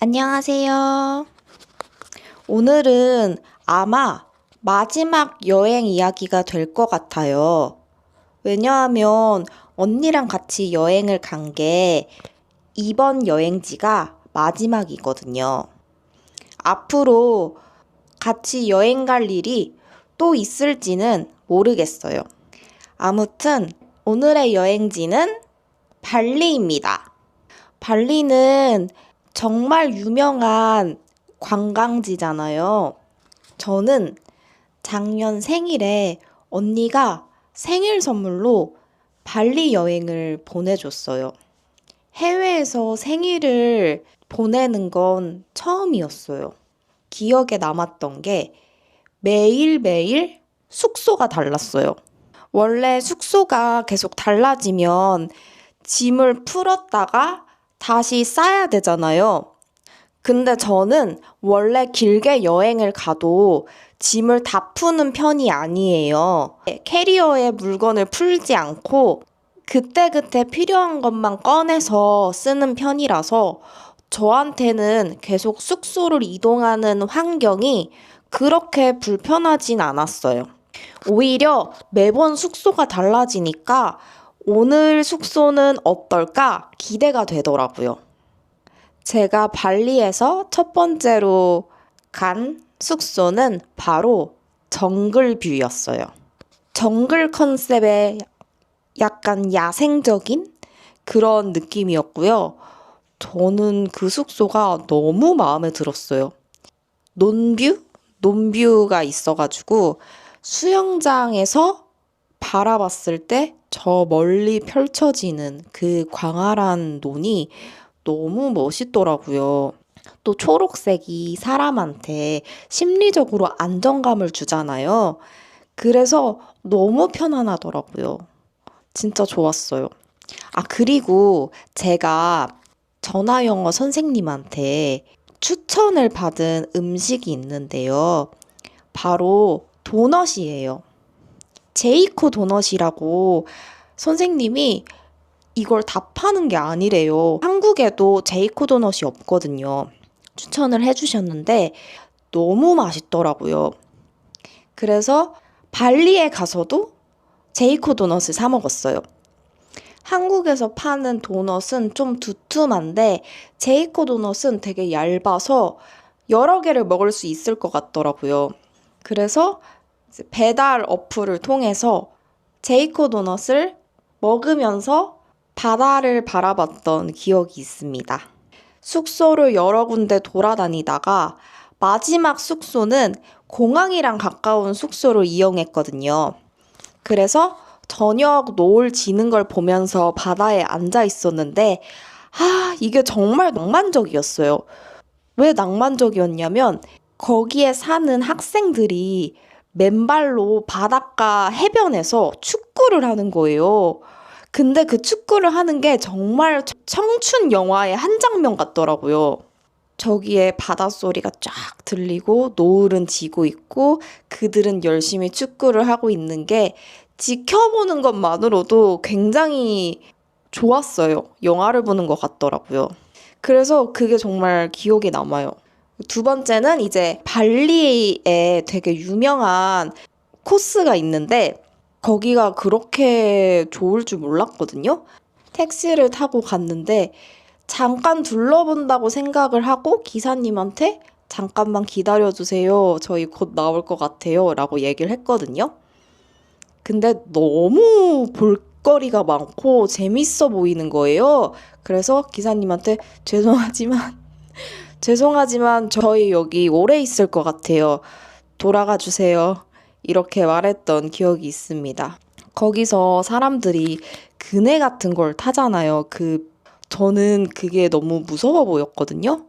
안녕하세요. 오늘은 아마 마지막 여행 이야기가 될 것 같아요. 왜냐하면 언니랑 같이 여행을 간 게 이번 여행지가 마지막이거든요. 앞으로 같이 여행 갈 일이 또 있을지는 모르겠어요. 아무튼 오늘의 여행지는 발리입니다. 발리는 정말 유명한 관광지잖아요. 저는 작년 생일에 언니가 생일 선물로 발리 여행을 보내줬어요. 해외에서 생일을 보내는 건 처음이었어요. 기억에 남았던 게 매일매일 숙소가 달랐어요. 원래 숙소가 계속 달라지면 짐을 풀었다가 다시 싸야 되잖아요. 근데 저는 원래 길게 여행을 가도 짐을 다 푸는 편이 아니에요. 캐리어에 물건을 풀지 않고 그때그때 필요한 것만 꺼내서 쓰는 편이라서 저한테는 계속 숙소를 이동하는 환경이 그렇게 불편하진 않았어요. 오히려 매번 숙소가 달라지니까 오늘 숙소는 어떨까 기대가 되더라고요. 제가 발리에서 첫 번째로 간 숙소는 바로 정글뷰였어요. 정글 컨셉의 약간 야생적인 그런 느낌이었고요. 저는 그 숙소가 너무 마음에 들었어요. 논뷰? 논뷰가 있어가지고 수영장에서 바라봤을 때 저 멀리 펼쳐지는 그 광활한 논이 너무 멋있더라고요. 또 초록색이 사람한테 심리적으로 안정감을 주잖아요. 그래서 너무 편안하더라고요. 진짜 좋았어요. 아, 그리고 제가 전화영어 선생님한테 추천을 받은 음식이 있는데요. 바로 도넛이에요. 제이코 도넛이라고 선생님이 이걸 다 파는 게 아니래요. 한국에도 제이코 도넛이 없거든요. 추천을 해주셨는데 너무 맛있더라고요. 그래서 발리에 가서도 제이코 도넛을 사 먹었어요. 한국에서 파는 도넛은 좀 두툼한데 제이코 도넛은 되게 얇아서 여러 개를 먹을 수 있을 것 같더라고요. 그래서 배달 어플을 통해서 제이코 도넛을 먹으면서 바다를 바라봤던 기억이 있습니다. 숙소를 여러 군데 돌아다니다가 마지막 숙소는 공항이랑 가까운 숙소를 이용했거든요. 그래서 저녁 노을 지는 걸 보면서 바다에 앉아 있었는데, 이게 정말 낭만적이었어요. 왜 낭만적이었냐면, 거기에 사는 학생들이 맨발로 바닷가 해변에서 축구를 하는 거예요. 근데 그 축구를 하는 게 정말 청춘 영화의 한 장면 같더라고요. 저기에 바닷소리가 쫙 들리고 노을은 지고 있고 그들은 열심히 축구를 하고 있는 게 지켜보는 것만으로도 굉장히 좋았어요. 영화를 보는 것 같더라고요. 그래서 그게 정말 기억에 남아요. 두 번째는 이제 발리에 되게 유명한 코스가 있는데 거기가 그렇게 좋을 줄 몰랐거든요. 택시를 타고 갔는데 잠깐 둘러본다고 생각을 하고 기사님한테 잠깐만 기다려주세요. 저희 곧 나올 것 같아요. 라고 얘기를 했거든요. 근데 너무 볼거리가 많고 재밌어 보이는 거예요. 그래서 기사님한테 죄송하지만 저희 여기 오래 있을 것 같아요. 돌아가 주세요. 이렇게 말했던 기억이 있습니다. 거기서 사람들이 그네 같은 걸 타잖아요. 저는 그게 너무 무서워 보였거든요.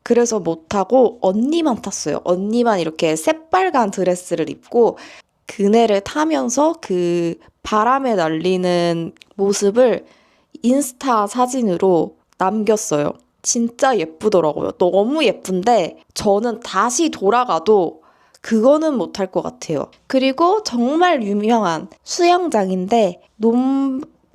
그래서 못 타고 언니만 탔어요. 언니만 이렇게 새빨간 드레스를 입고 그네를 타면서 그 바람에 날리는 모습을 인스타 사진으로 남겼어요. 진짜 예쁘더라고요. 너무 예쁜데 저는 다시 돌아가도 그거는 못할 것 같아요. 그리고 정말 유명한 수영장인데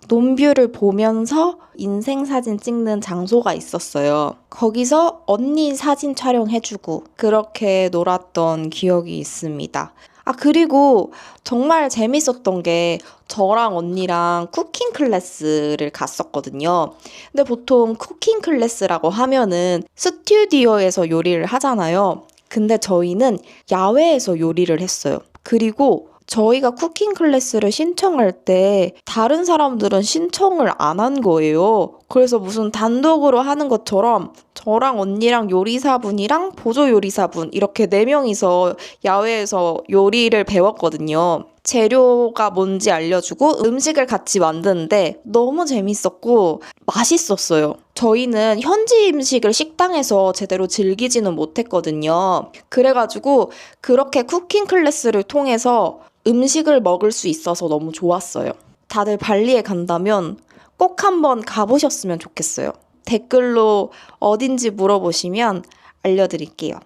논뷰를 보면서 인생 사진 찍는 장소가 있었어요. 거기서 언니 사진 촬영해주고 그렇게 놀았던 기억이 있습니다. 그리고 정말 재밌었던 게 저랑 언니랑 쿠킹 클래스를 갔었거든요. 근데 보통 쿠킹 클래스라고 하면은 스튜디오에서 요리를 하잖아요. 근데 저희는 야외에서 요리를 했어요. 그리고 저희가 쿠킹 클래스를 신청할 때 다른 사람들은 신청을 안 한 거예요. 그래서 무슨 단독으로 하는 것처럼 저랑 언니랑 요리사분이랑 보조 요리사분 이렇게 4명이서 야외에서 요리를 배웠거든요. 재료가 뭔지 알려주고 음식을 같이 만드는데 너무 재밌었고 맛있었어요. 저희는 현지 음식을 식당에서 제대로 즐기지는 못했거든요. 그래가지고 그렇게 쿠킹 클래스를 통해서 음식을 먹을 수 있어서 너무 좋았어요. 다들 발리에 간다면 꼭 한번 가보셨으면 좋겠어요. 댓글로 어딘지 물어보시면 알려드릴게요.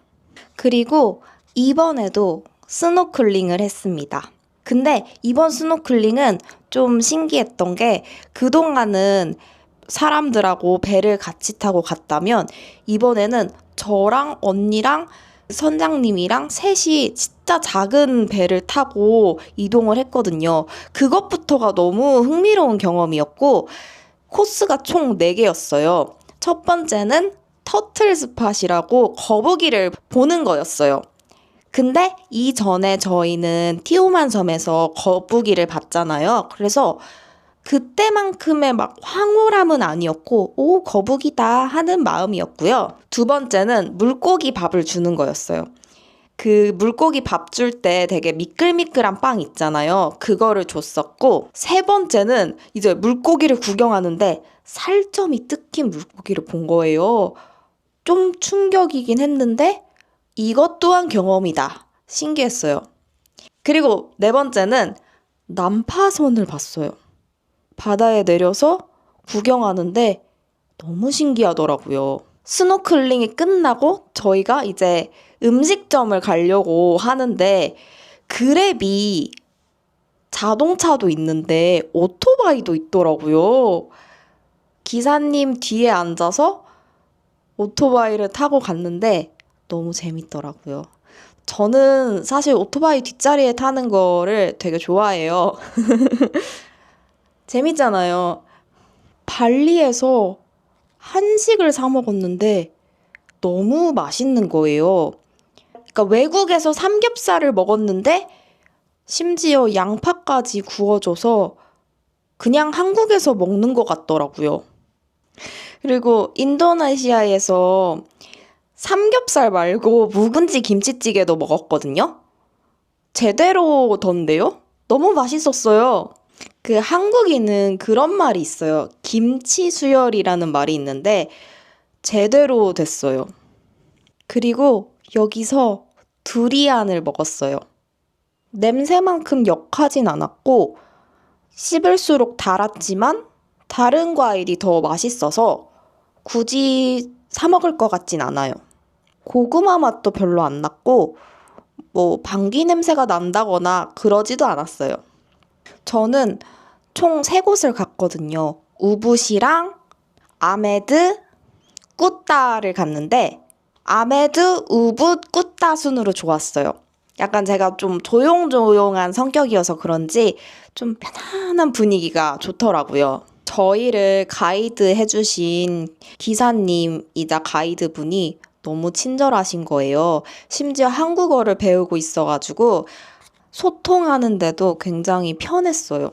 그리고 이번에도 스노클링을 했습니다. 근데 이번 스노클링은 좀 신기했던 게 그동안은 사람들하고 배를 같이 타고 갔다면 이번에는 저랑 언니랑 선장님이랑 셋이 진짜 작은 배를 타고 이동을 했거든요. 그것부터가 너무 흥미로운 경험이었고 코스가 총 4개였어요. 첫 번째는 터틀 스팟이라고 거북이를 보는 거였어요. 근데 이전에 저희는 티오만 섬에서 거북이를 봤잖아요. 그래서 그때만큼의 막 황홀함은 아니었고 오 거북이다 하는 마음이었고요. 두 번째는 물고기 밥을 주는 거였어요. 그 물고기 밥 줄 때 되게 미끌미끌한 빵 있잖아요. 그거를 줬었고 세 번째는 이제 물고기를 구경하는데 살점이 뜯긴 물고기를 본 거예요. 좀 충격이긴 했는데 이것 또한 경험이다. 신기했어요. 그리고 네 번째는 난파선을 봤어요. 바다에 내려서 구경하는데 너무 신기하더라고요. 스노클링이 끝나고 저희가 이제 음식점을 가려고 하는데 그랩이 자동차도 있는데 오토바이도 있더라고요. 기사님 뒤에 앉아서 오토바이를 타고 갔는데 너무 재밌더라고요. 저는 사실 오토바이 뒷자리에 타는 거를 되게 좋아해요. 재밌잖아요. 발리에서 한식을 사 먹었는데 너무 맛있는 거예요. 그러니까 외국에서 삼겹살을 먹었는데 심지어 양파까지 구워줘서 그냥 한국에서 먹는 것 같더라고요. 그리고 인도네시아에서 삼겹살 말고 묵은지 김치찌개도 먹었거든요. 제대로던데요? 너무 맛있었어요. 그 한국인은 그런 말이 있어요. 김치 수혈이라는 말이 있는데 제대로 됐어요. 그리고 여기서 두리안을 먹었어요. 냄새만큼 역하진 않았고 씹을수록 달았지만 다른 과일이 더 맛있어서 굳이 사 먹을 것 같진 않아요. 고구마 맛도 별로 안 났고 뭐 방귀 냄새가 난다거나 그러지도 않았어요. 저는 총 3곳을 갔거든요. 우붓이랑 아메드, 꾸따를 갔는데 아메드, 우붓, 꾸따 순으로 좋았어요. 약간 제가 좀 조용조용한 성격이어서 그런지 좀 편안한 분위기가 좋더라고요. 저희를 가이드 해주신 기사님이자 가이드분이 너무 친절하신 거예요. 심지어 한국어를 배우고 있어가지고 소통하는데도 굉장히 편했어요.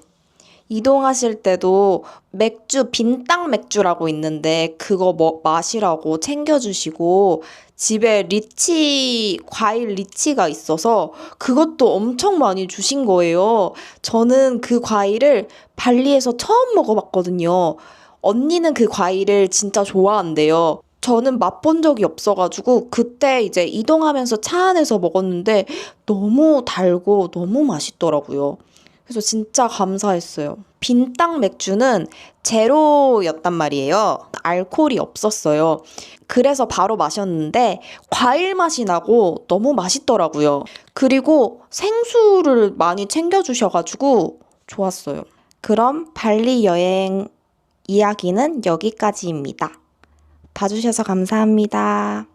이동하실 때도 맥주, 빈땅 맥주라고 있는데 그거 마시라고 챙겨주시고 집에 리치, 과일 리치가 있어서 그것도 엄청 많이 주신 거예요. 저는 그 과일을 발리에서 처음 먹어봤거든요. 언니는 그 과일을 진짜 좋아한대요. 저는 맛본 적이 없어가지고 그때 이제 이동하면서 차 안에서 먹었는데 너무 달고 너무 맛있더라고요. 그래서 진짜 감사했어요. 빈땅 맥주는 제로였단 말이에요. 알코올이 없었어요. 그래서 바로 마셨는데 과일 맛이 나고 너무 맛있더라고요. 그리고 생수를 많이 챙겨주셔가지고 좋았어요. 그럼 발리 여행 이야기는 여기까지입니다. 봐주셔서 감사합니다.